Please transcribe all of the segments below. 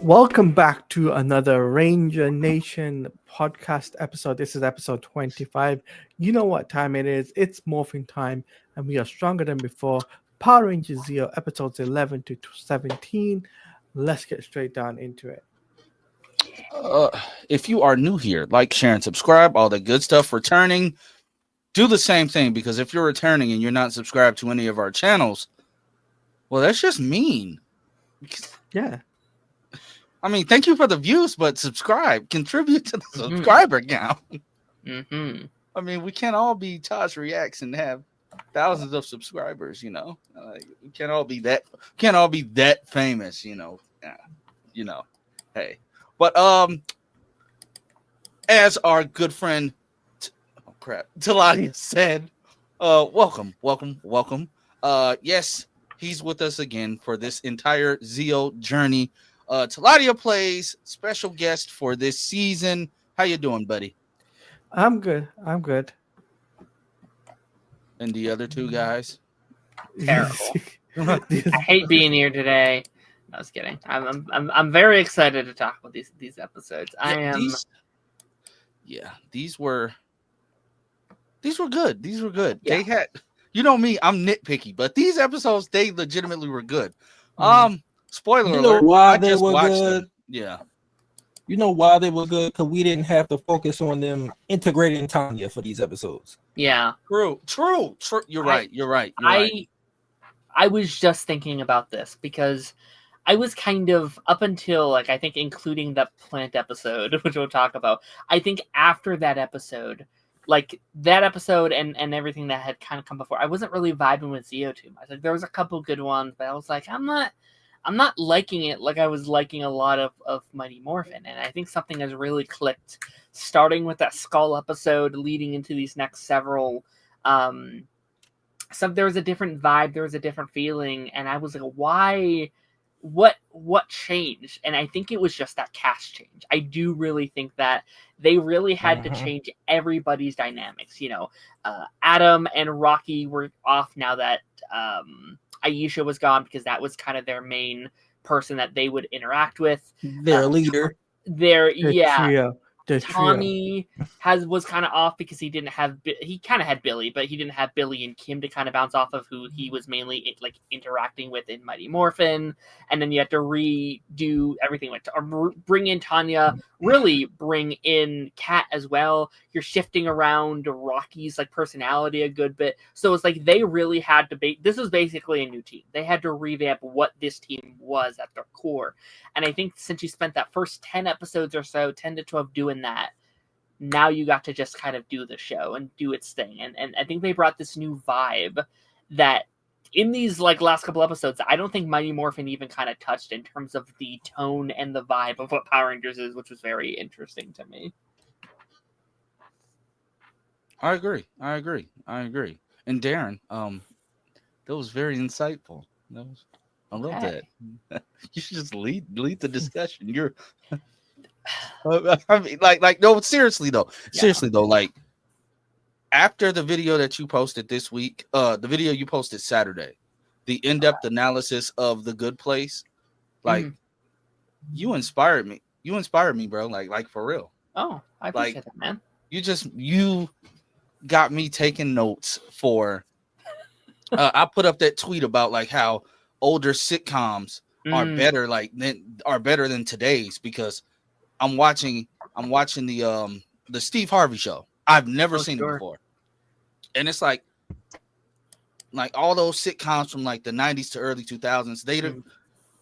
Welcome back to another Ranger Nation podcast episode. This is episode 25. You know what time it is? It's morphing time, and we are stronger than before. Power Rangers ZEO episodes 11 to 17. Let's get straight down into it. Uh, if you are new here, like, share, and subscribe. All the good stuff. Returning, do the same thing, because if you're returning and you're not subscribed to any of our channels, well, that's just mean. Yeah. I mean, thank you for the views, but subscribe, contribute to the subscriber count. I mean, we can't all be Taj Reacts and have thousands of subscribers. We can't all be that famous. Hey, but as our good friend, Taladia said, welcome. Yes, he's with us again for this entire ZEO journey. Taladia plays special guest for this season. How you doing, buddy? I'm good. And the other two guys? Terrible. I hate being here today. I was kidding. I'm very excited to talk about these episodes. These were good. These were good. Yeah. They had, me, I'm nitpicky, but these episodes, they legitimately were good. Spoiler alert, why I they just were watched good? them. Yeah. You know why they were good? Because we didn't have to focus on them integrating Tanya for these episodes. Yeah. True. You're right. I was just thinking about this because I was kind of up until I think including the plant episode, which we'll talk about. I think after that episode, and everything that had kind of come before, I wasn't really vibing with ZEO too much. There was a couple good ones, but I was like, I'm not liking it like I was liking a lot of Mighty Morphin. And I think something has really clicked, starting with that Skull episode, leading into these next several. There was a different vibe, there was a different feeling, and I was like, why? What changed? And I think it was just that cast change. I do really think that they really had to change everybody's dynamics. Adam and Rocky were off now that Aisha was gone, because that was kind of their main person that they would interact with. Their leader. Tommy was kind of off because he kind of had Billy, but he didn't have Billy and Kim to kind of bounce off of, who he was mainly interacting with in Mighty Morphin. And then you have to redo everything, bring in Tanya, really bring in Kat as well. You're shifting around Rocky's personality a good bit, so it's they really had to this was basically a new team. They had to revamp what this team was at their core. And I think since you spent that first 10 episodes or so, 10 to 12 doing that, now you got to just kind of do the show and do its thing. And I think they brought this new vibe that in these last couple episodes, I don't think Mighty Morphin even kind of touched in terms of the tone and the vibe of what Power Rangers is, which was very interesting to me. I agree. And Darren, that was very insightful. I love that. You should just lead the discussion. You're, I mean, no, seriously though, after the video that you posted this week, the video you posted Saturday, the in-depth analysis of The Good Place, you inspired me. You inspired me, bro. Like for real. Oh, I appreciate that, man. You got me taking notes for. I put up that tweet about how older sitcoms are better than today's, because I'm watching the Steve Harvey show. I've never seen it before, and it's like all those sitcoms from the 90s to early 2000s.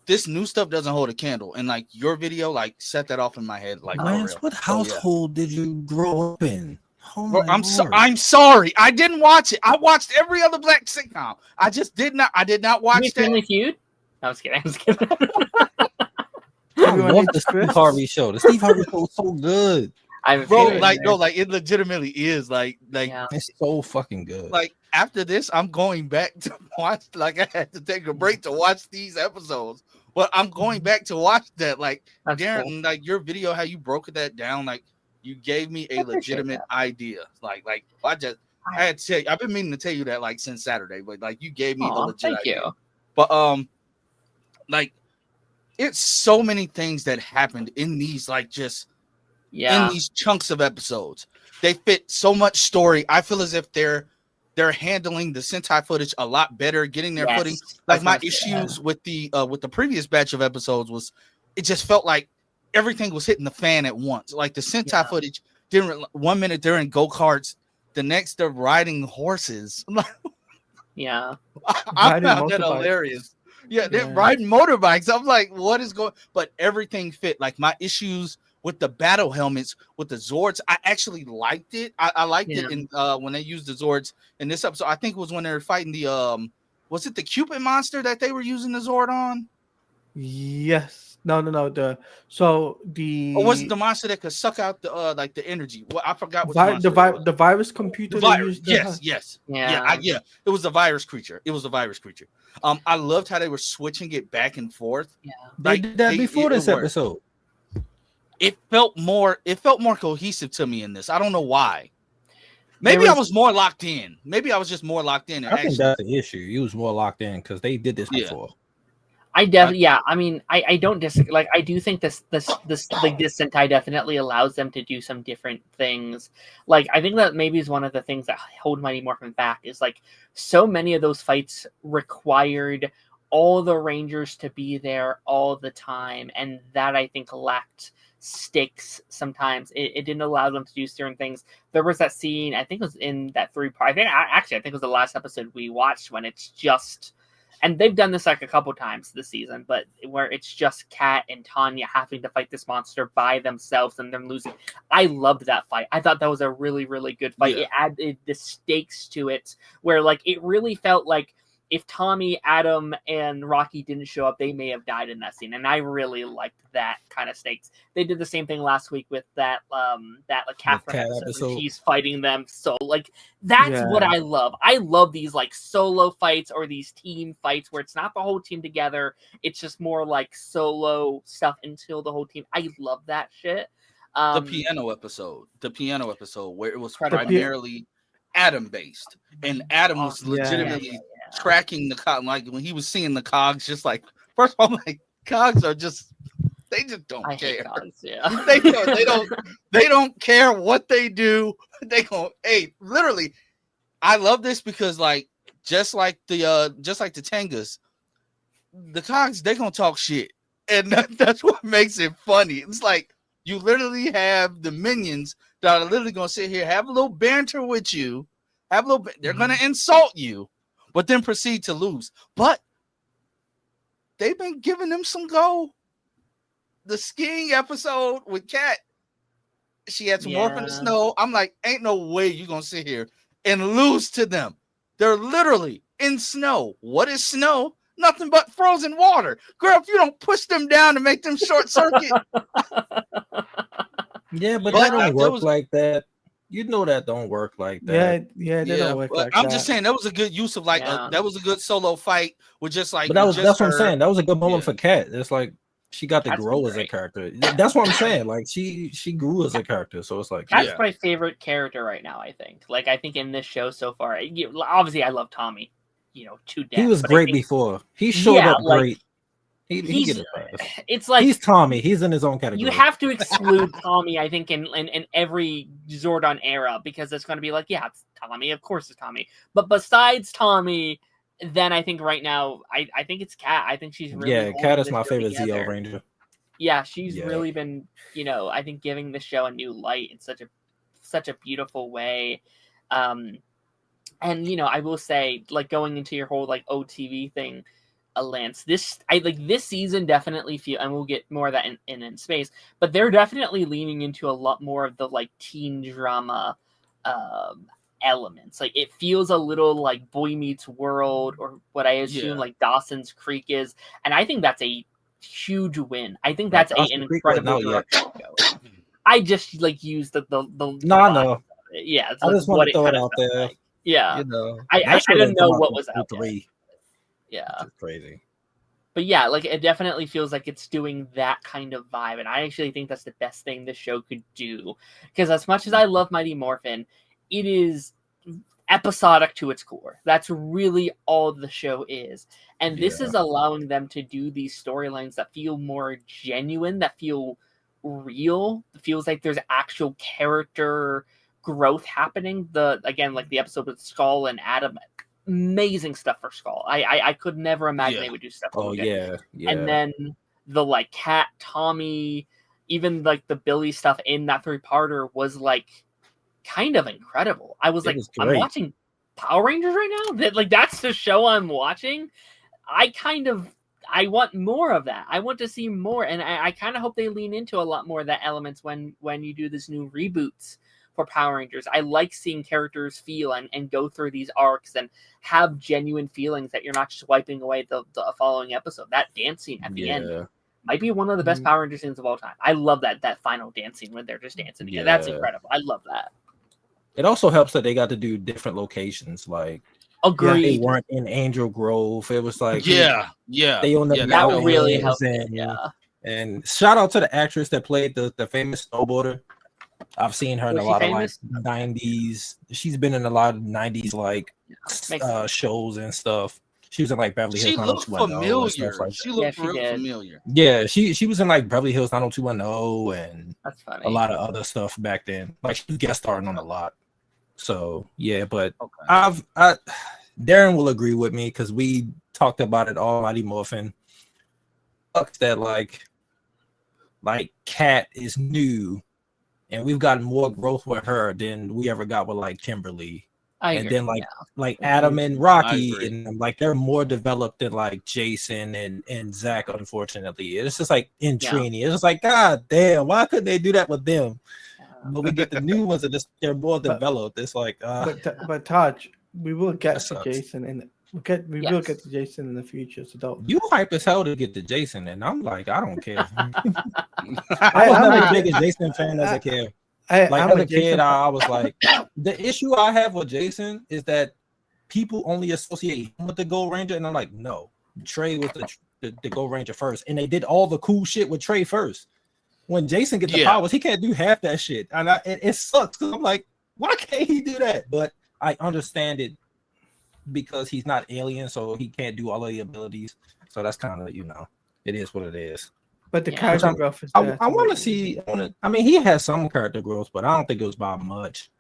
This new stuff doesn't hold a candle, and your video set that off in my head. Lance, what household did you grow up in? Oh, bro, I'm sorry. I didn't watch it. I watched every other black sitcom. I did not watch that. Family Feud? I was kidding. I love the Steve Harvey show. The Steve Harvey show is so good. It legitimately is it's so fucking good. After this, I'm going back to watch. I had to take a break to watch these episodes, but I'm going back to watch that. That's Darren, cool. Your video, how you broke that down, you gave me a legitimate idea. I had to tell you, I've been meaning to tell you that since Saturday, but you gave me a legit idea. You. But it's so many things that happened in these like just in these chunks of episodes. They fit so much story. I feel as if they're handling the Sentai footage a lot better, getting their footing. Like my issues with the previous batch of episodes was it just felt like everything was hitting the fan at once. Like the Sentai footage didn't. 1 minute they're in go-karts, the next they're riding horses. Yeah, I found that hilarious. Yeah, they're riding motorbikes. I'm like, what is going? But everything fit. Like my issues with the battle helmets, with the Zords, I actually liked it. I liked it in when they used the Zords in this episode. I think it was when they were fighting the was it the Cupid monster that they were using the Zord on? Yes. No. Or was it the monster that could suck out the like the energy? Well, I forgot what monster the virus computer. Yes. Yeah. It was the virus creature. I loved how they were switching it back and forth. Yeah, they did that before this episode. It felt more cohesive to me in this. I don't know why. Maybe I was more locked in. Maybe I was just more locked in. I think that's the issue. You was more locked in because they did this before. I definitely, I mean, I don't disagree. Like, I do think this Sentai definitely allows them to do some different things. Like, I think that maybe is one of the things that hold Mighty Morphin back is like so many of those fights required all the Rangers to be there all the time, and that I think lacked stakes sometimes. It didn't allow them to do certain things. There was that scene, I think it was in that 3-part. I think it was the last episode we watched when it's just. And they've done this like a couple times this season, but where it's just Kat and Tanya having to fight this monster by themselves and them losing. I loved that fight. I thought that was a really, really good fight. It added the stakes to it where like it really felt like if Tommy, Adam, and Rocky didn't show up, they may have died in that scene. And I really liked that kind of stakes. They did the same thing last week with that like Catherine episode. She's fighting them. So like that's what I love. I love these like solo fights or these team fights where it's not the whole team together. It's just more like solo stuff until the whole team. I love that shit. The piano episode where it was primarily Adam based, and Adam was legitimately tracking the cog. Like when he was seeing the cogs, just like first of all, like cogs are just they just don't care. Cogs, they don't care what they do. They go, hey, literally. I love this because like just like the Tengas, the cogs they gonna talk shit, and that's what makes it funny. It's like you literally have the minions that are literally gonna sit here, have a little banter with you, they're gonna insult you, but then proceed to lose. But they've been giving them some go. The skiing episode with Kat, she had to morph in the snow. I'm like, ain't no way you're gonna sit here and lose to them. They're literally in snow. What is snow? Nothing but frozen water. Girl, if you don't push them down to make them short circuit. Yeah, but that don't work like that. You know that don't work like that. They don't work like that. I'm just saying that was a good use of like that was a good solo fight with just like. But that's what I'm saying. That was a good moment for Kat. It's like she got to grow as a character. That's what I'm saying. Like she grew as a character. So it's like that's my favorite character right now. I think. Like I think in this show so far, obviously I love Tommy. To death. He was great before. He showed up great. It's like he's Tommy. He's in his own category. You have to exclude Tommy, I think, in every Zordon era because it's going to be like, yeah, it's Tommy. Of course, it's Tommy. But besides Tommy, then I think right now, I think it's Kat. I think she's really Kat is my favorite ZEO Ranger. Yeah, she's really been, I think giving the show a new light in such a beautiful way. And I will say, like going into your whole like OTV thing. Lance, this season definitely feel, and we'll get more of that in space, but they're definitely leaning into a lot more of the like teen drama elements. Like it feels a little like Boy Meets World or what I assume like Dawson's Creek is, and I think that's a huge win. I think that's an incredible direction. I just like use the no. Yeah, I just want to throw it out there. Like. Yeah, I don't know what was out there. Yeah, it's crazy. But yeah, like it definitely feels like it's doing that kind of vibe, and I actually think that's the best thing this show could do. Because as much as I love Mighty Morphin, it is episodic to its core. That's really all the show is. And this is allowing them to do these storylines that feel more genuine, that feel real. It feels like there's actual character growth happening. Again, like the episode with Skull and Adam, amazing stuff for Skull. I could never imagine they would do stuff. Oh yeah. And then the like Cat, Tommy, even like the Billy stuff in that 3-parter was like kind of incredible. I was like, I'm watching Power Rangers right now. That's the show I'm watching. I want more of that. I want to see more, and I kind of hope they lean into a lot more of that elements when you do this new reboots for Power Rangers. I like seeing characters feel and go through these arcs and have genuine feelings that you're not just wiping away the following episode. That dance scene at the end might be one of the best Power Ranger scenes of all time. I love that final dance scene when they're just dancing together. That's incredible. I love that. It also helps that they got to do different locations. Like, agreed. They weren't in Angel Grove. It was like, they on the that really helped. And shout out to the actress that played the famous snowboarder. I've seen her in a lot of like 90s. She's been in a lot of 90s like shows and stuff. She was in like Beverly Hills. She looked familiar. Like she looked real familiar. Yeah, she was in like Beverly Hills 90210 and that's funny. A lot of other stuff back then. Like she was guest starring on a lot. So yeah, but Darren will agree with me because we talked about it all Mighty Morphin. Sucks that like Kat is new, and we've gotten more growth with her than we ever got with like Kimberly. And then like Adam and Rocky, and like they're more developed than like Jason and Zach. Unfortunately, it's just like in Trini. It's just like, God damn, why couldn't they do that with them? But we get the new ones and they're more developed. It's like, but Taj, we will get to Jason, and we will get to Jason in the future. So don't you hype as hell to get to Jason, and I'm like, I don't care. I was never the biggest Jason fan as a kid. As a kid, I was like, the issue I have with Jason is that people only associate him with the Gold Ranger, and I'm like, no, Trey was the Gold Ranger first, and they did all the cool shit with Trey first. When Jason gets the powers, he can't do half that shit, and it sucks because I'm like, why can't he do that? But I understand it because he's not alien, so he can't do all of the abilities. So that's kind of, it is what it is. But the character growth is there. I want to see. I mean, he has some character growth, but I don't think it was by much.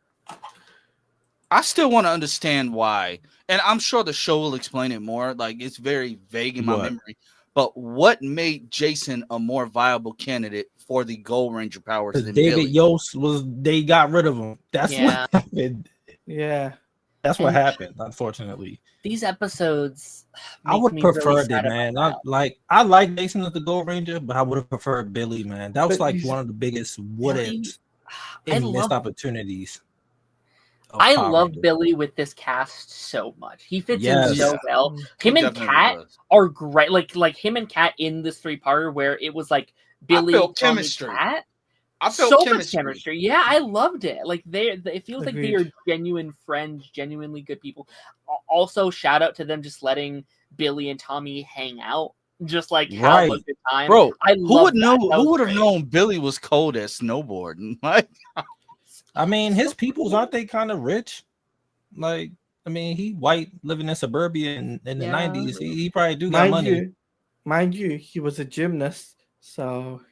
I still want to understand why, and I'm sure the show will explain it more. Like, it's very vague in my memory. But what made Jason a more viable candidate for the Gold Ranger powers than David Billy? Yost they got rid of him. That's what happened. Yeah. That's what happened, unfortunately. These episodes, I would prefer it, man. I like Jason as the Gold Ranger, but I would have preferred Billy, man. That was like one of the biggest what-ifs and missed opportunities. I love Billy with this cast so much. He fits in so well. Him and Kat are great. Like him and Kat in this 3-parter where it was like Billy and Kat. I felt so much chemistry. Yeah, I loved it. Like it feels like they are genuine friends, genuinely good people. Also, shout out to them just letting Billy and Tommy hang out, just like have a good time. Bro, who would have known Billy was cold at snowboarding? Like, I mean, his peoples aren't they kind of rich? Like, I mean, he white living in suburbia in the 90s. He probably do got money. Mind you, he was a gymnast, so.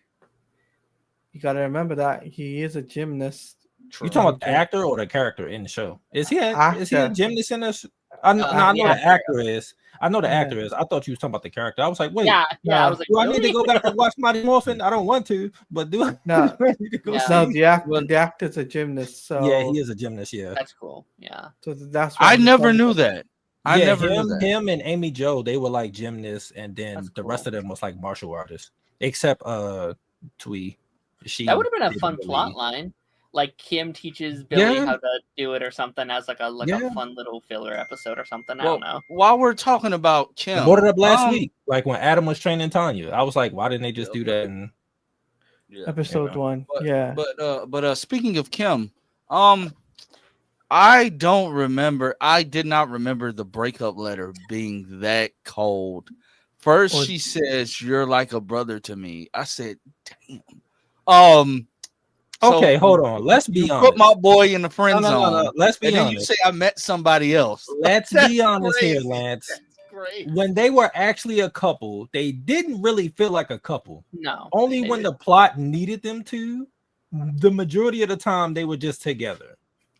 You gotta remember that he is a gymnast. You talking about the actor or the character in the show? Is he a gymnast in this? I know the actor is. I know the actor is. I thought you was talking about the character. I was like, wait, I was like, do I need to go back and watch Mighty Morphin? I don't want to, but do I? No, the actor's a gymnast. So yeah, he is a gymnast. Yeah, that's cool. Yeah, so that's. I never knew that. I never knew that. Him and Amy Jo, they were like gymnasts, and then the rest of them was like martial artists, except Twee. That would have been a fun plot line. Like Kim teaches Billy how to do it or something as like a fun little filler episode or something. I don't know. While we're talking about Kim, I brought it up last week. Like when Adam was training Tanya, I was like, why didn't they just do that in episode 1? But speaking of Kim, I did not remember the breakup letter being that cold. First, she says, "You're like a brother to me." I said, "Damn." Okay, hold on. Let's be honest. Put my boy in the friend zone. No. Let's be honest. And then you say I met somebody else. Let's be honest crazy. here, Lance. That's great. When they were actually a couple, they didn't really feel like a couple. No. Only when the plot needed them to. The majority of the time, they were just together.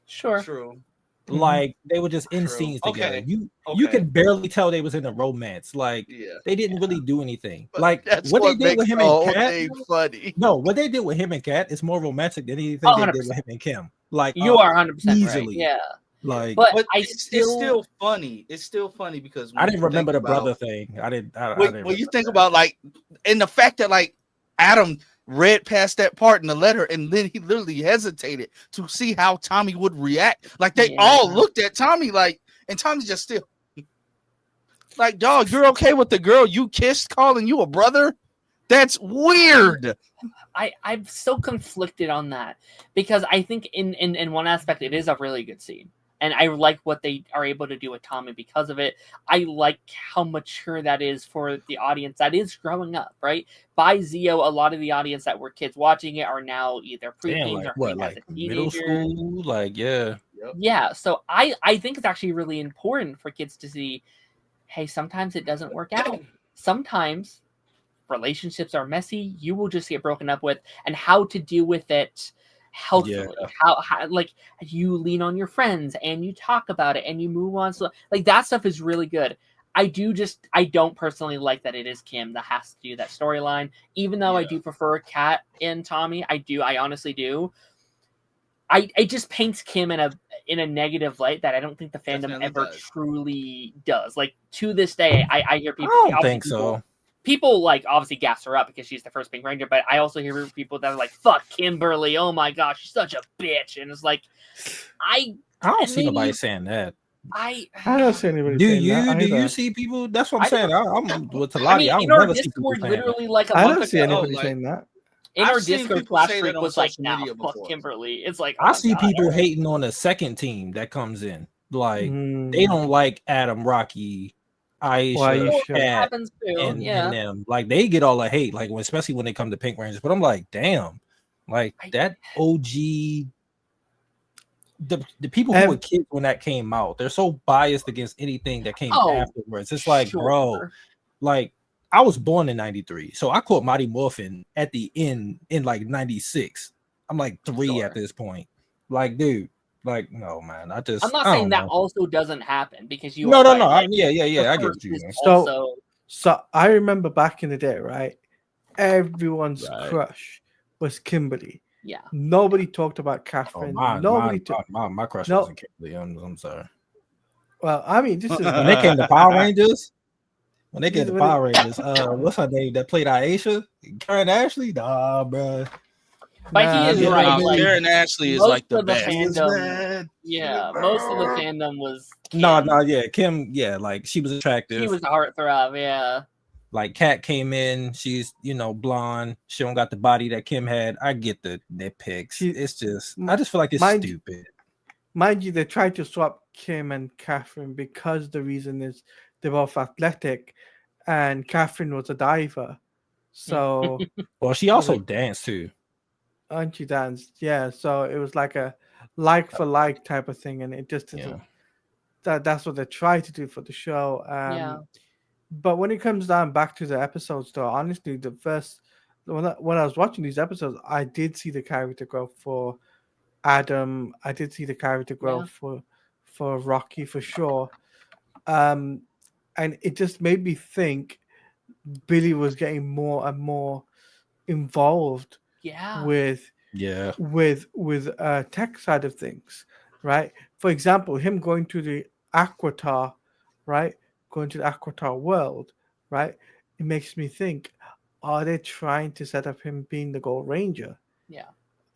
Sure. True. Like they were just in scenes together. Okay. You could barely tell they was in a romance. Like they didn't really do anything. But like what they did with him and Kat. Funny. No, what they did with him and Kat is more romantic than anything they did with him and Kim. Like you are 100% easily. Right. Yeah. Like, but it's still funny. It's still funny because I didn't remember the brother thing. I didn't. When you think about like, and the fact that like Adam read past that part in the letter, and then he literally hesitated to see how Tommy would react. Like they all looked at Tommy like, and Tommy's just still like, dog, you're okay with the girl you kissed calling you a brother? That's weird. I'm so conflicted on that because I think in one aspect it is a really good scene. And I like what they are able to do with Tommy because of it. I like how mature that is for the audience that is growing up, right? By ZEO, a lot of the audience that were kids watching it are now either preteens or like middle school. Like, yeah. So I think it's actually really important for kids to see, hey, sometimes it doesn't work out. Sometimes relationships are messy. You will just get broken up with, and how to deal with it healthily. How like you lean on your friends and you talk about it and you move on. So like that stuff is really good. I don't personally like that it is Kim that has to do that storyline, even though I do prefer Kat and Tommy. I honestly do. I just paints Kim in a negative light that I don't think the fandom ever truly does. Like to this day, I hear people. I don't think so. People like obviously gas her up because she's the first Pink Ranger, but I also hear people that are like, "Fuck Kimberly! Oh my gosh, she's such a bitch!" And it's like, I don't see nobody saying that. I don't see anybody. Do you see people? That's what I'm saying. I'm with Talati. I don't never see people saying literally like a I month don't see ago, anybody saying that. In our Discord, Flash Freak was like, "Now, fuck Kimberly." It's like I see people hating on the second team that comes in. Like they don't like Adam, Rocky, Aisha, Kat, and them. Like they get all the hate. Like especially when they come to Pink Rangers. But I'm like, damn, like that OG. The people who were kids when that came out, they're so biased against anything that came afterwards. It's like, bro, like I was born in '93, so I caught Mighty Morphin at the end in like '96. I'm like 3 at this point. Like, dude, like no, man. I'm not saying that also doesn't happen because you. No. Yeah. I get you. So I remember back in the day, right? Everyone's crush was Kimberly. Yeah. Nobody talked about Catherine. My crush wasn't Kimberly. I'm sorry. Well, I mean, this is when they came to Power Rangers. When they get to Power Rangers, what's her name that played Aisha? Karen Ashley? Nah, bro. But he is right. Like, Karen Ashley is like the best. Fandom, most of the fandom was Kim. Kim, like she was attractive. She was a heartthrob, Like Kat came in, she's blonde. She don't got the body that Kim had. I get the nitpicks. It's just I just feel like it's stupid. Mind you, they tried to swap Kim and Catherine because the reason is they're both athletic, and Catherine was a diver. So, well, she also danced too. And she danced, yeah. So it was like a like for like type of thing, and it just isn't. That's what they try to do for the show. But when it comes down back to the episodes, though, honestly, the first when I was watching these episodes, I did see the character growth for Adam. I did see the character growth for Rocky for sure. And it just made me think Billy was getting more and more involved with tech side of things, right? For example, him going to the Aquatar, right? Going to the Aquatar world, right? It makes me think, are they trying to set up him being the Gold Ranger? Yeah.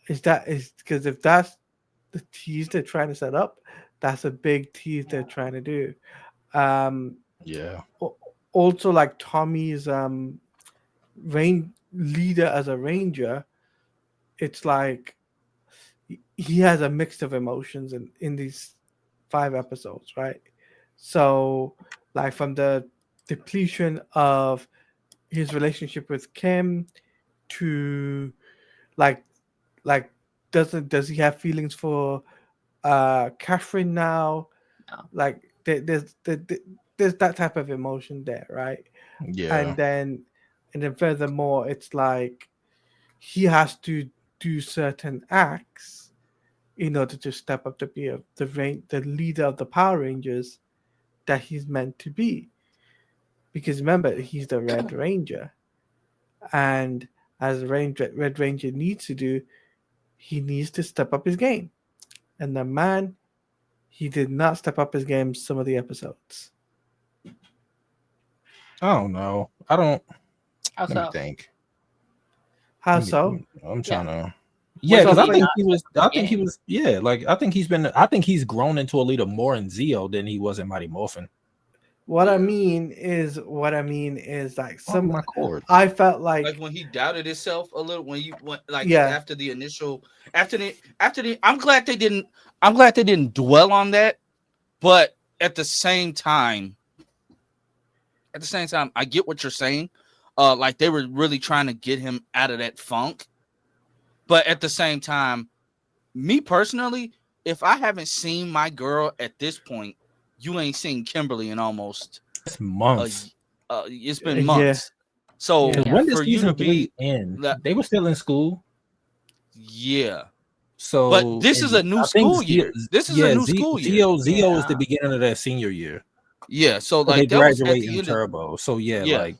Is because if that's the tease they're trying to set up, that's a big tease they're trying to do. Also, like Tommy's leader as a ranger, it's like he has a mix of emotions in these 5 episodes, right? So, like from the depletion of his relationship with Kim to like does he have feelings for Catherine now? No. Like there's that type of emotion there, right? Yeah. And then furthermore, it's like he has to do certain acts in order to step up to be the leader of the Power Rangers that he's meant to be. Because remember, he's the Red Ranger, and as Red Ranger needs to do, he needs to step up his game. And the man, he did not step up his game some of the episodes. I don't know. I don't. How Let so? me think. How so? I'm trying to. Yeah, Yeah, because he I think not he was. I think he game? was. Yeah, like I think he's been. I think he's grown into a leader more in ZEO than he was in Mighty Morphin. What I mean is like Oh, some. my cord. I felt Like like when he doubted himself a little, when you went like Yeah. after the initial, after the. I'm glad they didn't dwell on that, but at the same time, I get what you're saying. Like they were really trying to get him out of that funk, but at the same time, me personally, if I haven't seen my girl at this point, you ain't seen Kimberly in almost It's months. it's been Yeah. months. So Yeah. When did for you season to 3 be end? that, They were still in school. yeah. So, But this is a new I think school year. This is a new school year. ZEO is Yeah. the beginning of their senior year. Yeah, so So they like that was at graduate the in end of, Turbo. So yeah, yeah, like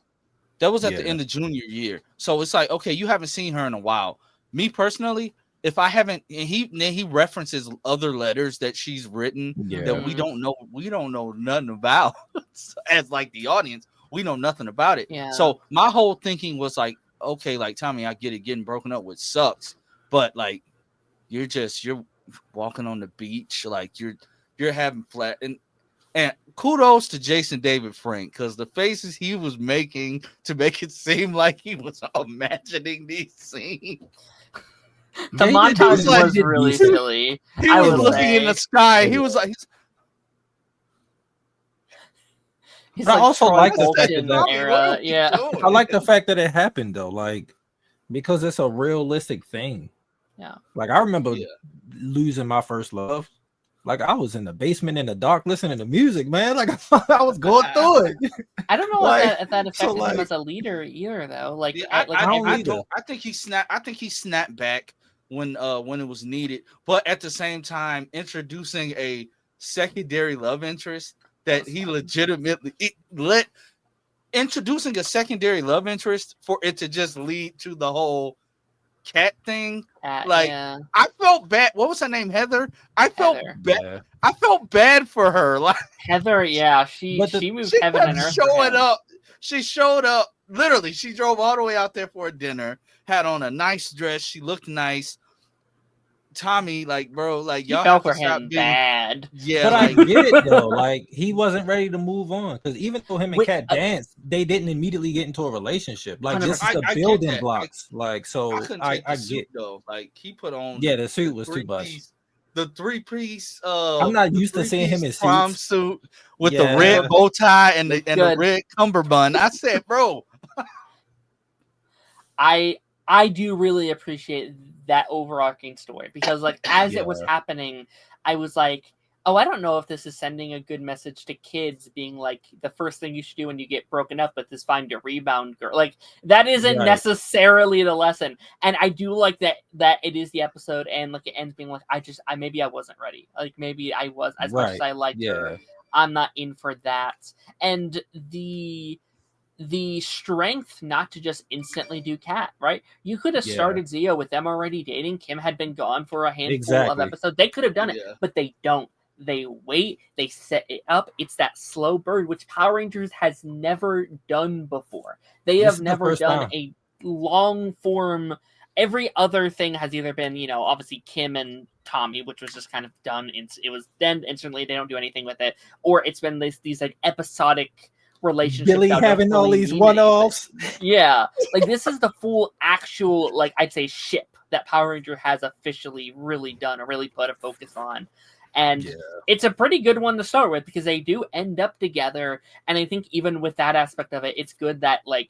that was at the yeah. end of junior year. So it's like, okay, you haven't seen her in a while. Me personally, if I haven't, and he references other letters that she's written Yeah. that we don't know nothing about as like the audience, we know nothing about it. Yeah. So my whole thinking was like, okay, like Tommy, I get it, getting broken up with sucks, but like you're walking on the beach, like you're having flat and kudos to Jason David Frank because the faces he was making to make it seem like he was imagining these scenes. The Yeah, he did- montage he did was really decent. silly. He I was would looking in say. the sky. Yeah. He was like, He's But I like also Troy like the fact Bolton that- Tommy, era. what are we Yeah. doing? I like the fact that it happened though, like because it's a realistic thing. Yeah. Like I remember Yeah. losing my first love. Like I was in the basement in the dark listening to music, man. Like I was going through it. I don't know Like, if that so, affected him like- as a leader either, though. Like, Yeah, at, like I don't every- either. I think he snapped back when it was needed, but at the same time, introducing a secondary love interest that he legitimately introducing a secondary love interest for it to just lead to the whole cat thing. Like, yeah. I felt bad. What was her name? Heather. I felt Heather. bad. Yeah. I felt bad for her. Like Heather, yeah, But she moved she heaven kept and earth. for showing him. up. She showed up. Literally, she drove all the way out there for a dinner. Had on a nice dress. She looked nice. Tommy, like, bro, like He y'all fell have for to stop him being. bad. Yeah, But like, I get it though. Like he wasn't ready to move on because even though him and Wait, Kat danced, they didn't immediately get into a relationship. Like this is 100%. the I get building that. blocks. Like so, I couldn't I take the suit get. though. Like he put on. Yeah, the suit was too much. The three-piece. I'm not used to seeing him in prom suits. suit with Yeah. the red bow tie and the Good. red cummerbund. I said, bro. I do really appreciate that overarching story because like as it was Yeah. happening, I was like, oh, I don't know if this is sending a good message to kids being like the first thing you should do when you get broken up with is find a rebound girl. Like that isn't Right. necessarily the lesson. And I do like that it is the episode and like it ends being like maybe I wasn't ready. Like maybe I was as much as I liked her. I'm not in for that. And the strength not to just instantly do Cat, right? You could have started ZEO with them already dating. Kim had been gone for a handful of episodes. They could have done it, but they don't. They wait. They set it up. It's that slow burn, which Power Rangers has never done before. They have never done a long form. Every other thing has either been, obviously Kim and Tommy, which was just kind of done. It was then instantly. They don't do anything with it, or it's been these like episodic relationships. Billy having all these one-offs. Yeah, like this is the full actual, like I'd say, ship that Power Ranger has officially really done or really put a focus on. And it's a pretty good one to start with because they do end up together. And I think even with that aspect of it, it's good that like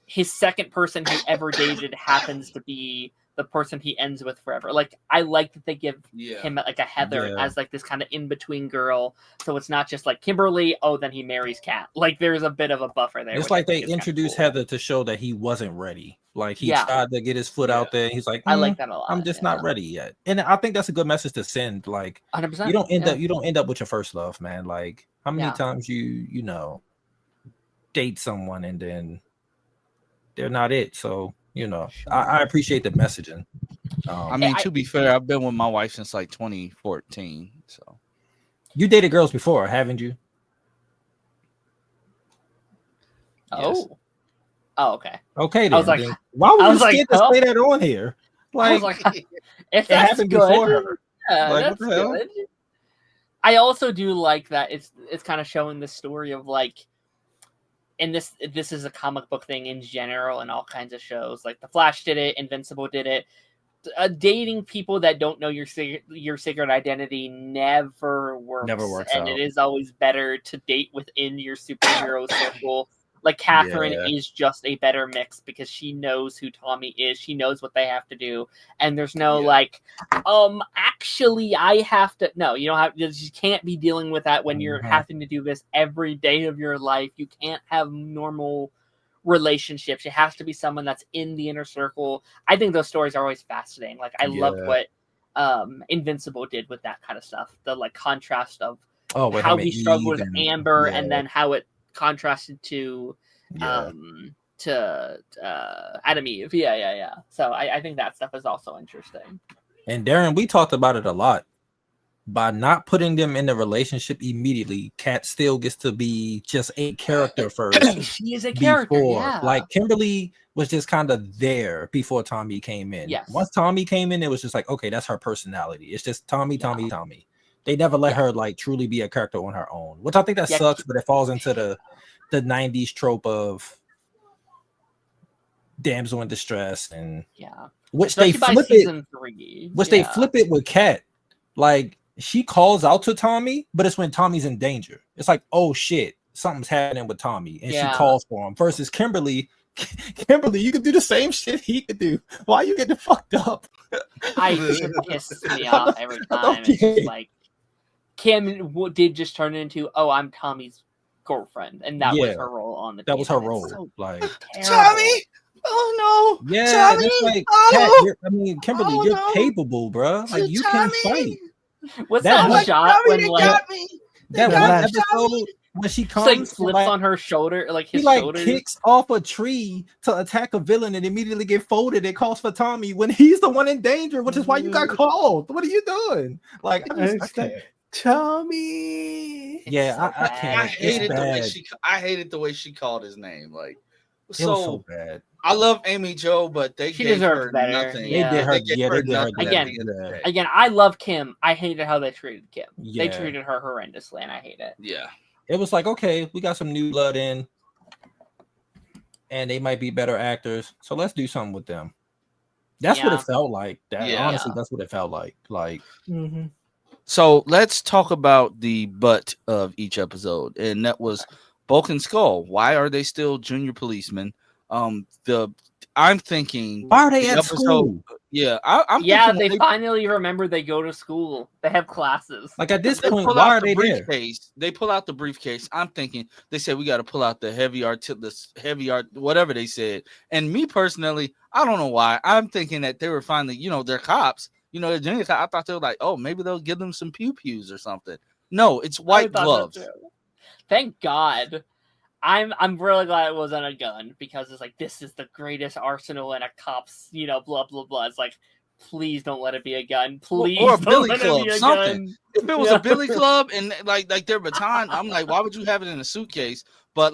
his second person he ever dated happens to be the person he ends with forever. Like, I like that they give him like a Heather as like this kind of in between girl, so it's not just like Kimberly. Oh, then he marries Kat. Like, there's a bit of a buffer there. It's like they introduced Heather to show that he wasn't ready. Like, he tried to get his foot out there. And he's like, I like that a lot. I'm just not ready yet. And I think that's a good message to send. Like, 100%. You don't end up with your first love, man. Like, how many times you know date someone and then they're not it. So, I appreciate the messaging. I mean, to be fair, I've been with my wife since like 2014. So you dated girls before, haven't you? Yes. Oh, okay. Okay, then. I was like, why would you scared to say that on here? Like, if that happened before her, that's good. I also do like that it's kind of showing the story of like, and this is a comic book thing in general and all kinds of shows. Like The Flash did it, Invincible did it. Dating people that don't know your secret identity never works. And it is always better to date within your superhero circle. Like Catherine is just a better mix because she knows who Tommy is. She knows what they have to do, and there's no actually I have to. No, you don't have. You can't be dealing with that when you're having to do this every day of your life. You can't have normal relationships. It has to be someone that's in the inner circle. I think those stories are always fascinating. Like I loved what Invincible did with that kind of stuff. The like contrast of how he struggled with Amber, and then how it contrasted to Adam Eve. So I think that stuff is also interesting. And Darren, we talked about it a lot. By not putting them in the relationship immediately, Kat still gets to be just a character first. She is a character, Like Kimberly was just kind of there before Tommy came in. Yes. Once Tommy came in, it was just like, okay, that's her personality. It's just Tommy. They never let her like truly be a character on her own, which I think that sucks, but it falls into the 90s trope of damsel in distress, and which especially they flip it. Season 3. They flip it with Kat. Like she calls out to Tommy, but it's when Tommy's in danger. It's like, oh shit, something's happening with Tommy, and she calls for him. Versus Kimberly, you could do the same shit he could do. Why are you getting fucked up? It pisses me off every time. It's just like Kim did just turn into, I'm Tommy's girlfriend, and that was her role on the team. That was her role. So like Tommy. Oh no! Yeah, Tommy! That's like Kat, Kimberly, you're capable, bro. Like you can fight. What's that shot when like that one episode when she comes, like flips on her shoulder, like his shoulders, kicks off a tree to attack a villain and immediately get folded. It calls for Tommy when he's the one in danger, which is why you got called. What are you doing? Like I can't. Tommy. Yeah, I can't. I hated the way she called his name. Like it was so bad. I love Amy Jo, but she gave her nothing. Yeah. They did her again. I love Kim. I hated how they treated Kim. They treated her horrendously, and I hate it. Yeah, it was like, okay, we got some new blood in, and they might be better actors, so let's do something with them. That's what it felt like. Honestly, that's what it felt like. Like. Mm-hmm. So let's talk about the butt of each episode, and that was Bulk and Skull. Why are they still junior policemen? I'm thinking, why are they at school? Yeah, they finally remember they go to school. They have classes. Like at this point, why are they there? They pull out the briefcase. I'm thinking they said we got to pull out the heavy art, whatever they said. And me personally, I don't know why. I'm thinking that they were finally, they're cops. They're junior cops. I thought they were like, oh, maybe they'll give them some pew-pews or something. No, it's white gloves. Thank God. I'm really glad it wasn't a gun, because it's like, this is the greatest arsenal in a cop's, blah blah blah. It's like, please don't let it be a gun. Please, or a billy club, something. If it was a billy club and like their baton, I'm like, why would you have it in a suitcase? But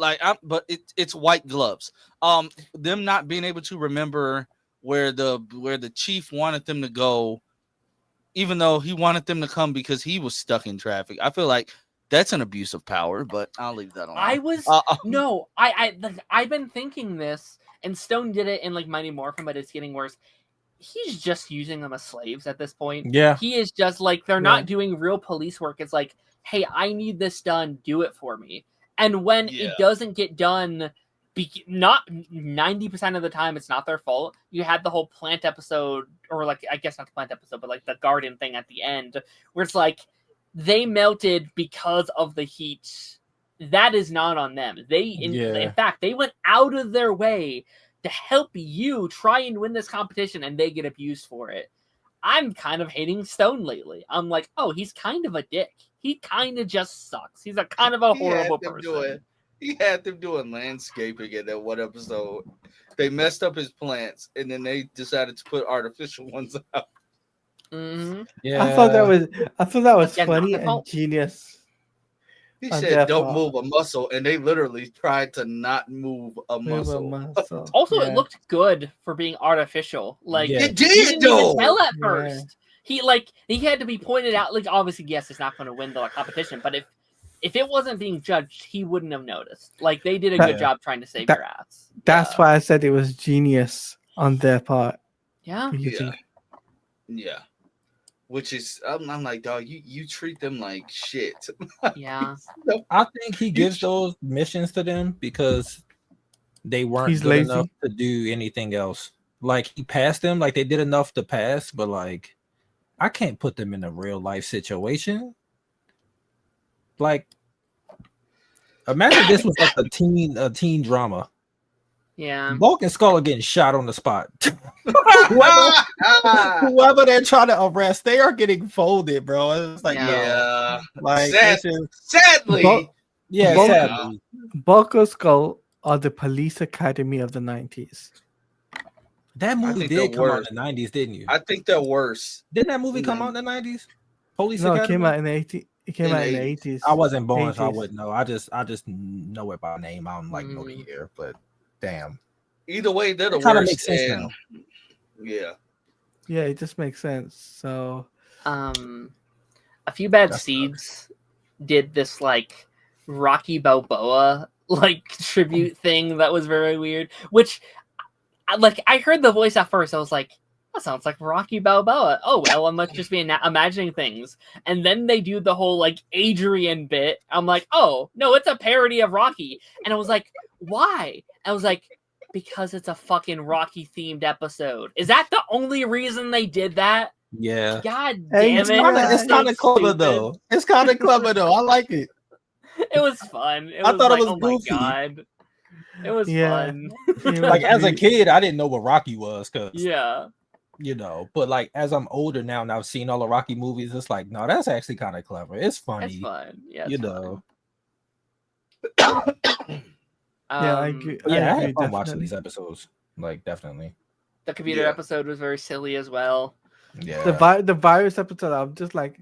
it's white gloves. Them not being able to remember where the chief wanted them to go, even though he wanted them to come because he was stuck in traffic. I feel like that's an abuse of power, but I'll leave that alone. I've been thinking this, and Stone did it in like Mighty Morphin, but it's getting worse. He's just using them as slaves at this point. Yeah, he is just like, they're not doing real police work. It's like, hey, I need this done, do it for me. And when it doesn't get done, not 90% of the time it's not their fault. You had the whole plant episode, or like I guess not the plant episode, but like the garden thing at the end, where it's like they melted because of the heat. That is not on them. In fact, they went out of their way to help you try and win this competition, and they get abused for it. I'm kind of hating Stone lately. I'm like, oh, he's kind of a dick. He kind of just sucks. He's a kind of a horrible person. He had them doing landscaping in that one episode. They messed up his plants, and then they decided to put artificial ones out. Mm-hmm. Yeah, I thought that was funny and genius. He said, "Don't move a muscle," and they literally tried to not move a muscle. Also, it looked good for being artificial. Like it did, though. Tell at first, he had to be pointed out. Like obviously, yes, it's not going to win the competition, but if it wasn't being judged, he wouldn't have noticed. Like they did a good job trying to save your ass. That's why I said it was genius on their part. Yeah. Yeah. Which is, I'm like, dog, you treat them like shit. Yeah. I think he gives those missions to them because they weren't good enough to do anything else. Like he passed them, like they did enough to pass, but like I can't put them in a real life situation. Like, imagine this was like a teen drama. Yeah. Bulk and Skull are getting shot on the spot. whoever they're trying to arrest, they are getting folded, bro. It's like, like sadly. Sadly. Bulk and Skull are the police academy of the 90s. That movie did come out in the 90s, didn't you? I think they're worse. Didn't that movie come out in the 90s? Police Academy? It came out in the 80s. It came out in the 80s. I wasn't born, so I wouldn't know. I just know it by name. I don't know the year, but damn. Either way, they're the worst. Makes sense now. Yeah. Yeah, it just makes sense. So, a Few Bad Seeds did this like Rocky Balboa like tribute thing that was very weird. Which, like, I heard the voice at first. I was like, that sounds like Rocky Balboa. Oh well, I must just be imagining things. And then they do the whole like Adrian bit. I'm like, oh no, it's a parody of Rocky. And I was like, why? I was like, because it's a fucking Rocky themed episode. Is that the only reason they did that? Yeah. God damn it. It's kind of clever though. It's kind of clever though. I like it. It was fun. I thought it was goofy. My God. It was fun. Like as a kid, I didn't know what Rocky was because you know, but like as I'm older now and I've seen all the Rocky movies, it's like, no, that's actually kind of clever. It's funny. It's fun. Yeah. You know. I agree. I had fun watching these episodes. Like definitely. The computer episode was very silly as well. Yeah. The virus episode, I'm just like,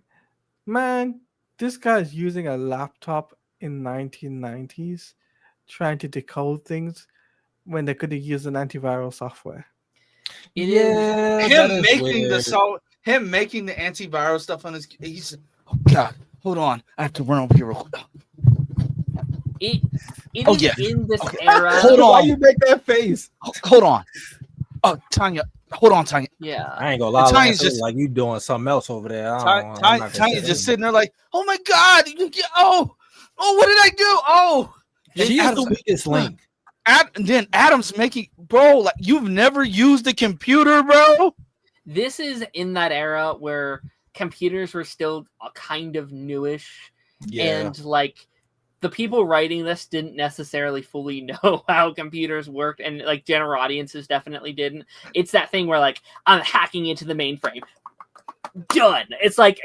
man, this guy's using a laptop in 1990s trying to decode things when they could have used an antiviral software. Him making the antiviral stuff on his. He's oh god, hold on, I have to run over here real quick. It is in this era. Hold on, why you make that face? Hold on. Oh, Tanya. Hold on, Tanya. Yeah. I ain't gonna lie. Tanya's just like you doing something else over there. Tanya's just sitting there like, oh my god. Oh, what did I do? Oh. She's the weakest link. Then Adam's making, bro, like you've never used a computer, bro. This is in that era where computers were still kind of newish. Yeah. And like the people writing this didn't necessarily fully know how computers worked, and like general audiences definitely didn't. It's that thing where like I'm hacking into the mainframe. Done. It's like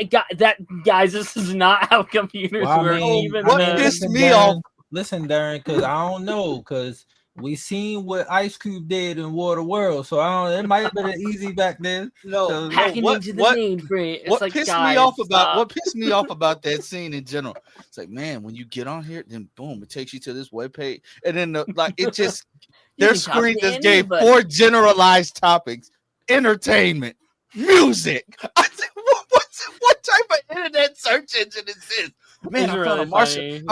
guys, this is not how computers work. What pissed me off? Listen, Darren, because I don't know, because we seen what Ice Cube did in Water World, so it might have been easy back then. Hacking into the mainframe. What pissed me off about that scene in general? It's like, man, when you get on here, then boom, it takes you to this webpage, and then it just their screen just gave 4 generalized topics: entertainment, music. I said, what type of internet search engine is this? Man, I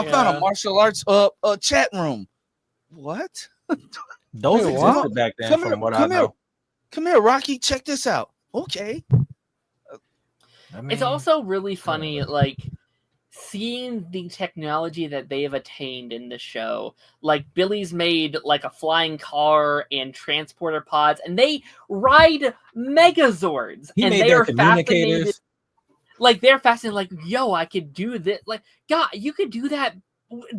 found a martial arts chat room. What? Those existed back then, from what I know. Come here, Rocky. Check this out. Okay. It's also really funny. Like seeing the technology that they have attained in the show, like Billy's made like a flying car and transporter pods, and they ride Megazords, He and made they their are fascinated. communicators. Like they're fascinated. Like, yo, I could do this. Like, God, you could do that.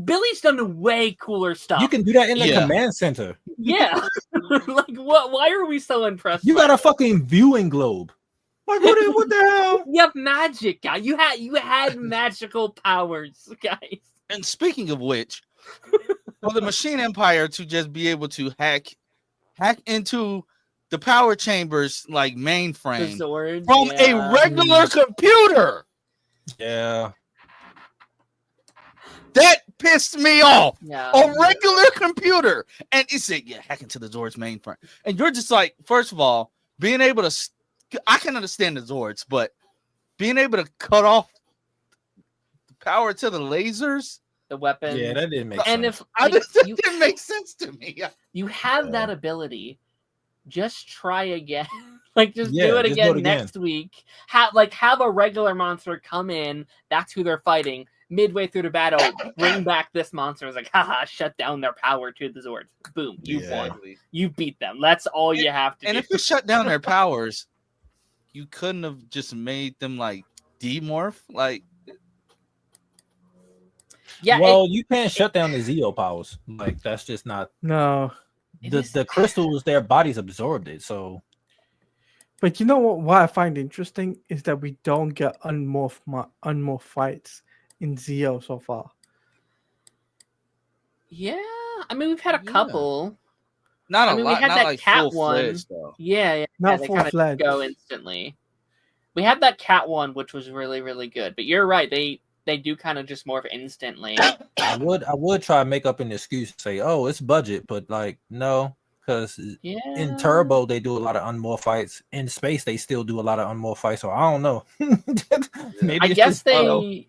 Billy's done way cooler stuff. You can do that in the command center. Yeah. Like, what? Why are we so impressed? You got a fucking viewing globe. Like, what the hell? You have magic, guy. You had magical powers, guys. And speaking of which, for the Machine Empire to just be able to hack into the power chambers like mainframe from a regular computer. Yeah. That pissed me off. Yeah. A regular computer. And it said, hack into the Zords mainframe. And you're just like, first of all, being able to, I can understand the Zords, but being able to cut off the power to the lasers, the weapon. Yeah, that didn't make and sense. And if that didn't make sense to me. You have that ability, just try again. Like, just do it again next week. Have a regular monster come in. That's who they're fighting. Midway through the battle, bring back this monster. It's like, haha, shut down their power to the Zords. Boom, you won. You beat them. That's all you have to do. And if you shut down their powers, you couldn't have just made them like demorph. Like, yeah. Well, you can't shut down the ZEO powers. Like, that's just not. No. The crystals, their bodies absorbed it. So. But you know what I find interesting is that we don't get unmorph fights in ZEO so far. Yeah, I mean, we've had a couple. Not a lot. We had not that like cat one. though. Yeah, not they full-fledged. Go instantly. We had that cat one, which was really, really good. But you're right; they do kind of just morph instantly. I would try to make up an excuse and say, "Oh, it's budget," but like, no. Because in Turbo they do a lot of unmorph fights. In space they still do a lot of unmorph fights. So I don't know. Maybe I guess they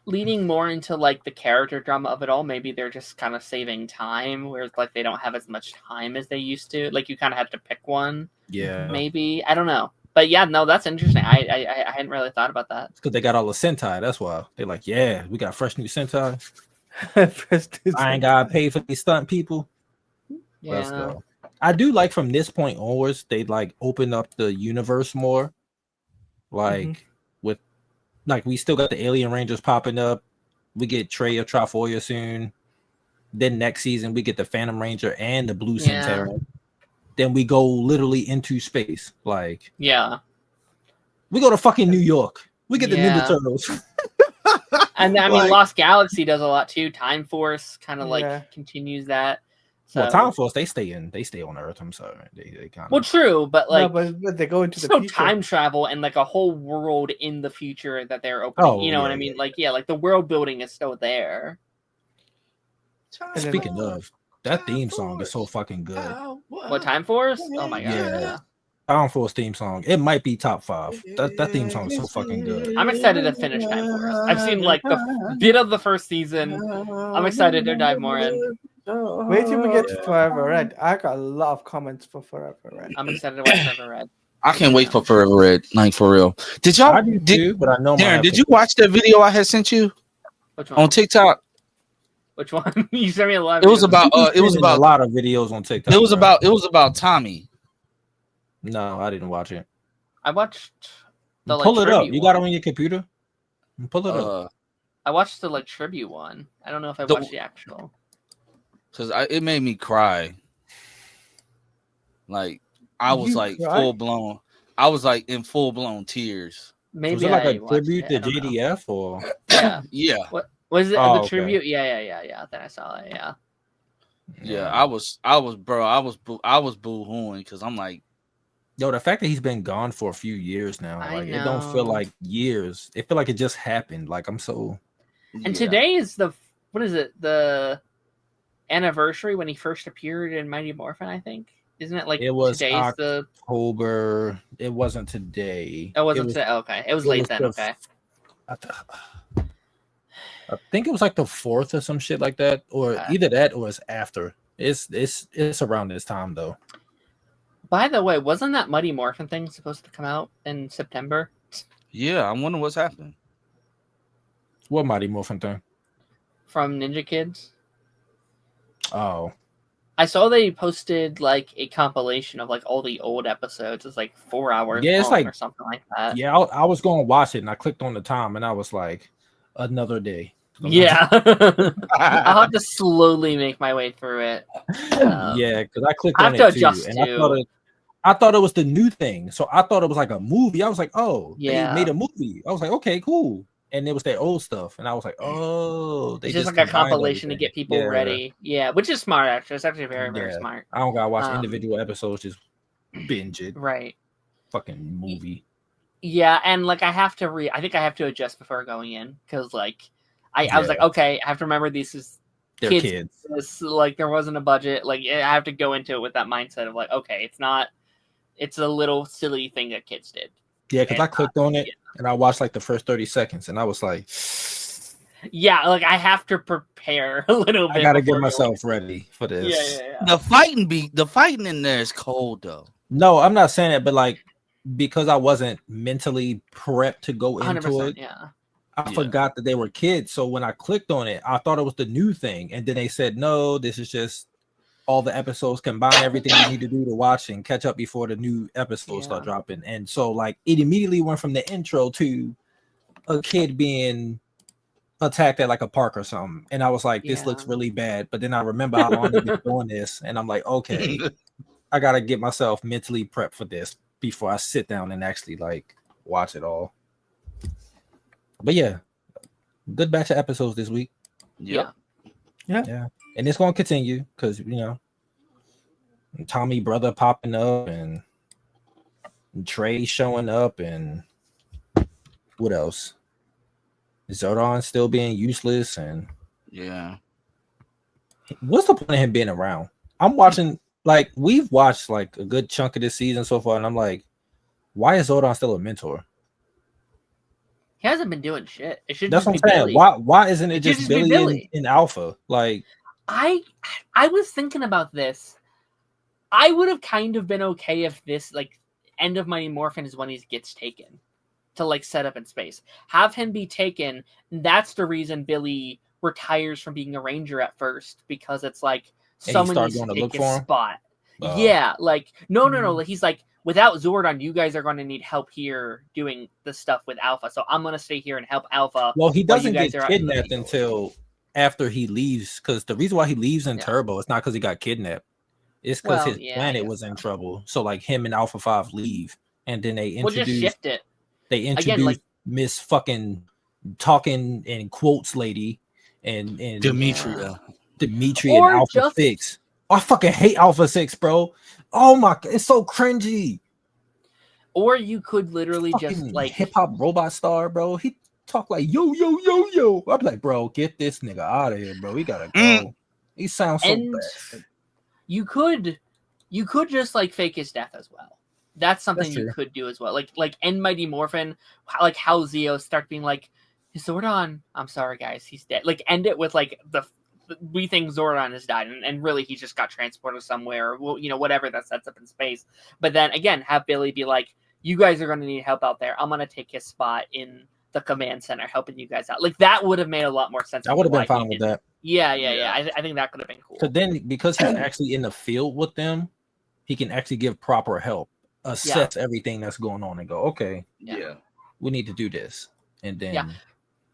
leaning more into like the character drama of it all. Maybe they're just kind of saving time, whereas like they don't have as much time as they used to. Like you kind of have to pick one. Yeah. Maybe I don't know. But yeah, no, that's interesting. I hadn't really thought about that. It's because they got all the Sentai. That's why they're like, yeah, we got fresh new Sentai. I ain't gotta pay for these stunt people. Yeah. Let's go. I do like from this point onwards, they like open up the universe more. Like with like we still got the Alien Rangers popping up. We get Trey of Trifoya soon. Then next season we get the Phantom Ranger and the Blue Centauran. Then we go literally into space. Like we go to fucking New York. We get the Ninja Turtles. And I mean Lost Galaxy does a lot too. Time Force kind of like continues that. So, well, Time Force, they stay on Earth. I'm sorry, they kind of. Well, true, but like, no, but they go into the future. Time travel and like a whole world in the future that they're opening. You know what I mean? Like, like the world building is still there. Speaking of, that theme song is so fucking good. What, Time Force? Oh my god! Yeah. Time Force theme song. It might be top 5. That theme song is so fucking good. I'm excited to finish Time Force. I've seen like the bit of the first season. I'm excited to dive more in. Wait till we get to Forever Red. I got a lot of comments for Forever Red. I'm excited to watch Forever Red. I can't wait for Forever Red. Like for real. Did y'all? I do too, but I know. Darren, did you watch that video I had sent you? Which one? On TikTok? Which one? You sent me a lot. It was about. It was about a lot of videos on TikTok. It was about. It was about Tommy. No, I didn't watch it. I watched the pull it up. You got it on your computer? Pull it up. I watched the like tribute one. I don't know if I watched the actual. Because it made me cry. Like I was like full blown. I was like in full blown tears. Maybe was it like a tribute to JDF or yeah. What was it? The tribute? Yeah. Then I saw it. Yeah. I was boo-hooing because I'm like, yo, the fact that he's been gone for a few years now, like it don't feel like years. It feel like it just happened. Like I'm so. And today is the the anniversary when he first appeared in Mighty Morphin, I think. Isn't it like it was today's October? It wasn't today. It wasn't today. Okay. It was late then. Okay. I think it was like the 4th or some shit like that. Or either that or it's after. It's around this time though. By the way, wasn't that Mighty Morphin thing supposed to come out in September? Yeah, I'm wondering what's happening. What Mighty Morphin thing? From Ninja Kids. Oh. I saw they posted like a compilation of like all the old episodes. It's like 4 hours Yeah, it's long like or something like that. Yeah, I was going to watch it and I clicked on the time and I was like, another day. Yeah. I'll have to slowly make my way through it. Yeah, because I clicked I on have to it too, adjust and too. I thought it was the new thing. So I thought it was like a movie. I was like, oh, Yeah. they made a movie. I was like, okay, cool. And it was their old stuff, and I was like, oh, they It's just like a combined compilation to everything. get people ready. Yeah, which is smart actually. It's actually very, very smart. I don't gotta watch individual episodes, just binge it. Right. Fucking movie. Yeah, and like I have to I think I have to adjust before going in because like I was like, okay, I have to remember these is They're kids. This, like there wasn't a budget. Like I have to go into it with that mindset of like, okay, it's a little silly thing that kids did. Yeah, because I clicked on it and I watched like the first 30 seconds and I was like, yeah, like I have to prepare a little bit. I gotta get myself ready for this. Yeah. The fighting in there is cold though. No, I'm not saying it, but like because I wasn't mentally prepped to go into it, I forgot that they were kids. So when I clicked on it, I thought it was the new thing, and then they said, "No, this is just all the episodes combine everything you need to do to watch and catch up before the new episodes start dropping." And so like it immediately went from the intro to a kid being attacked at like a park or something, and I was like, "This looks really bad." But then I remember how long they've been doing this, and I'm like, "Okay, I gotta get myself mentally prepped for this before I sit down and actually like watch it all." But yeah, good batch of episodes this week. Yeah. And it's gonna continue because you know Tommy brother popping up and Trey showing up and what else? Zordon still being useless and what's the point of him being around? I'm watching like we've watched like a good chunk of this season so far, and I'm like, why is Zordon still a mentor? He hasn't been doing shit. It should That's just what be I'm saying. Billy. Why isn't it just Billy in Alpha? Like I was thinking about this. I would have kind of been okay if this like end of Mighty Morphin is when he gets taken to like set up in space. Have him be taken. That's the reason Billy retires from being a ranger at first, because it's like someone needs to take his spot. Yeah, like no. Like, he's like, without Zordon, you guys are going to need help here doing the stuff with Alpha. So I'm going to stay here and help Alpha. Well, he doesn't get kidnapped until after he leaves, because the reason why he leaves in Turbo is not because he got kidnapped. It's because his planet was in trouble. So like him and Alpha 5 leave, and then they introduce just shift it. They introduce Miss fucking talking in quotes lady and Demetria and Alpha 6. I fucking hate Alpha 6, bro. Oh my, it's so cringy. Or you could literally fucking just like hip hop robot star, bro. He talk like yo. I'm like, bro, get this nigga out of here, bro. We gotta go. He sounds so bad. You could just like fake his death as well. That's something you could do as well. Like end Mighty Morphin, like how ZEO start being like, Zordon, I'm sorry guys, he's dead. Like end it with like we think Zordon has died, and really he just got transported somewhere, or you know, whatever that sets up in space. But then again, have Billy be like, you guys are going to need help out there. I'm going to take his spot in the command center, helping you guys out. Like that would have made a lot more sense. I would have been fine with that. Yeah. I think that could have been cool. So then, because he's actually in the field with them, he can actually give proper help, assess everything that's going on, and go, okay, we need to do this, and then.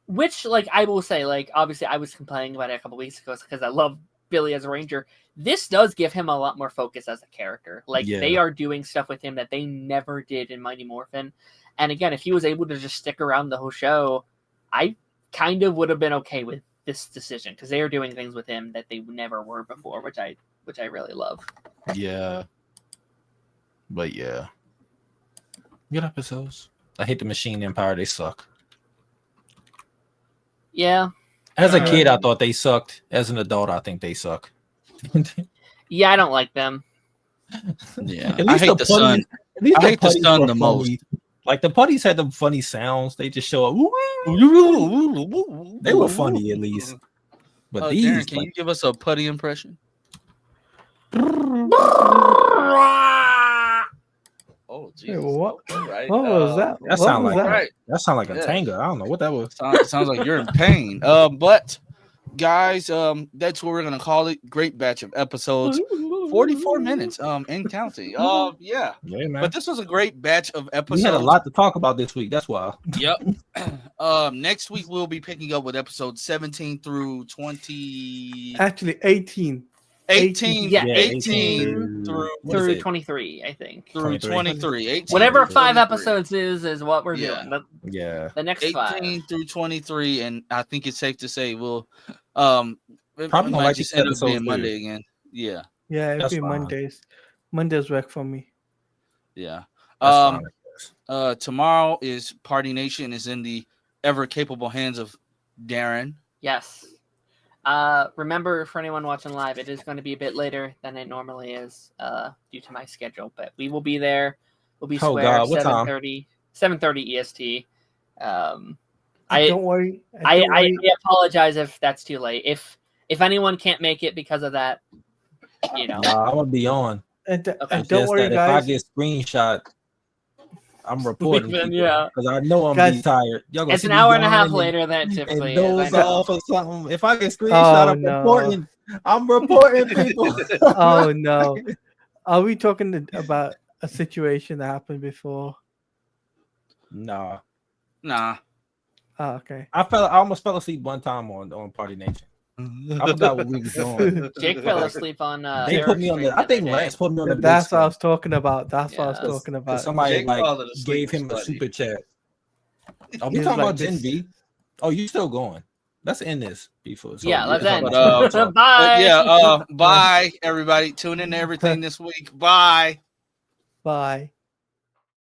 Which, like, I will say, like, obviously I was complaining about it a couple weeks ago because I love Billy as a ranger. This does give him a lot more focus as a character. Like, they are doing stuff with him that they never did in Mighty Morphin. And again, if he was able to just stick around the whole show, I kind of would have been okay with this decision, because they are doing things with him that they never were before, which I really love. Yeah. But yeah. Good episodes. I hate the Machine Empire. They suck. Yeah. As a kid, I thought they sucked. As an adult, I think they suck. Yeah, I don't like them. Yeah, I hate the sun. I hate the sun the most. Like the putties had the funny sounds. They just show up. They were funny at least. But these, Darren, can you give us a putty impression? Oh, Jesus. What? Right. What was that? That sound like Right. that sound like a tanga. I don't know what that was. Sounds like you're in pain. But guys, that's what we're gonna call it. Great batch of episodes. 44 minutes and counting. Yeah, man. But this was a great batch of episodes. We had a lot to talk about this week. That's why. Yep. Next week we'll be picking up with episodes 17 through 20. Actually, 18. 18, Yeah, 18 through 23, I think. Through 23. 18 Whatever through 5 23. episodes is what we're doing. The next 18 5. through 23, and I think it's safe to say we'll probably might like just this end up episode being too. Monday again. Yeah. Yeah, it'll That's be fine. Mondays. Mondays work for me. Yeah. That's fine. Tomorrow is Party Nation is in the ever capable hands of Darren. Yes. Remember, for anyone watching live, it is going to be a bit later than it normally is due to my schedule, but we will be there. We'll be square 7:30 EST. Don't worry. I apologize if that's too late. If anyone can't make it because of that, you know. Nah, I'm gonna be on. And It's don't just worry, that guys. if I get screenshot, I'm reporting Then, because I know I'm Guys, be tired. Y'all gonna It's see an me hour and a half yawning later than it typically and is. I doze know. off or something. If I get screenshot, I'm reporting. I'm reporting people. Oh no! Are we talking about a situation that happened before? Nah. Nah. Oh, okay. I almost fell asleep one time on Party Nation. I forgot what we was doing. Jake fell asleep on. They put me on the. I think Lance put me on the. That's what I was talking about. That's what I was talking about. Somebody gave him a super chat. Are we talking about Gen V? Oh, you still going? Let's end this before. Yeah, let's end. Bye. Bye, everybody. Tune in to everything this week. Bye. Bye.